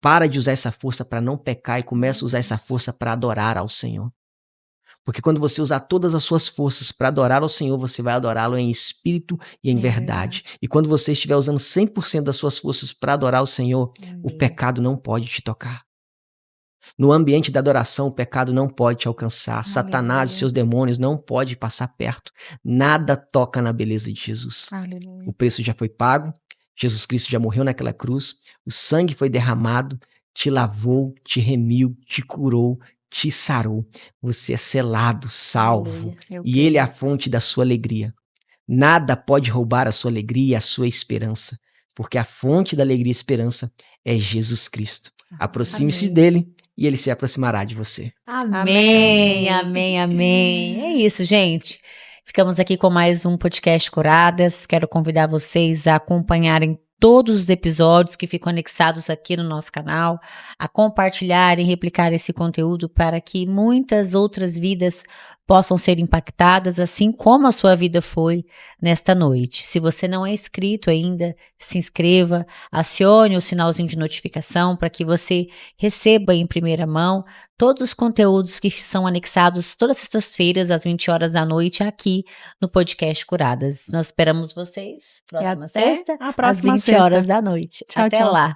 Para de usar essa força para não pecar e começa a usar essa força para adorar ao Senhor. Porque quando você usar todas as suas forças para adorar ao Senhor, você vai adorá-lo em espírito e em verdade. E quando você estiver usando 100% das suas forças para adorar o Senhor, o pecado não pode te tocar. No ambiente da adoração, o pecado não pode te alcançar. Satanás e seus demônios não podem passar perto. Nada toca na beleza de Jesus. Aleluia. O preço já foi pago. Jesus Cristo já morreu naquela cruz. O sangue foi derramado, te lavou, te remiu, te curou, te sarou. Você é selado, salvo. E Ele é a fonte da sua alegria. Nada pode roubar a sua alegria e a sua esperança, porque a fonte da alegria e esperança é Jesus Cristo. Aproxime-se Amém. dele e ele se aproximará de você. Amém, amém, amém. É isso, gente. Ficamos aqui com mais um podcast Curadas. Quero convidar vocês a acompanharem todos os episódios que ficam anexados aqui no nosso canal, a compartilhar e replicar esse conteúdo para que muitas outras vidas possam ser impactadas, assim como a sua vida foi nesta noite. Se você não é inscrito ainda, se inscreva, acione o sinalzinho de notificação para que você receba em primeira mão todos os conteúdos que são anexados todas as sextas-feiras, às 20 horas da noite, aqui no podcast Curadas. Nós esperamos vocês próxima até sexta, a próxima às 20 sexta. horas da noite. Tchau, Até tchau. lá.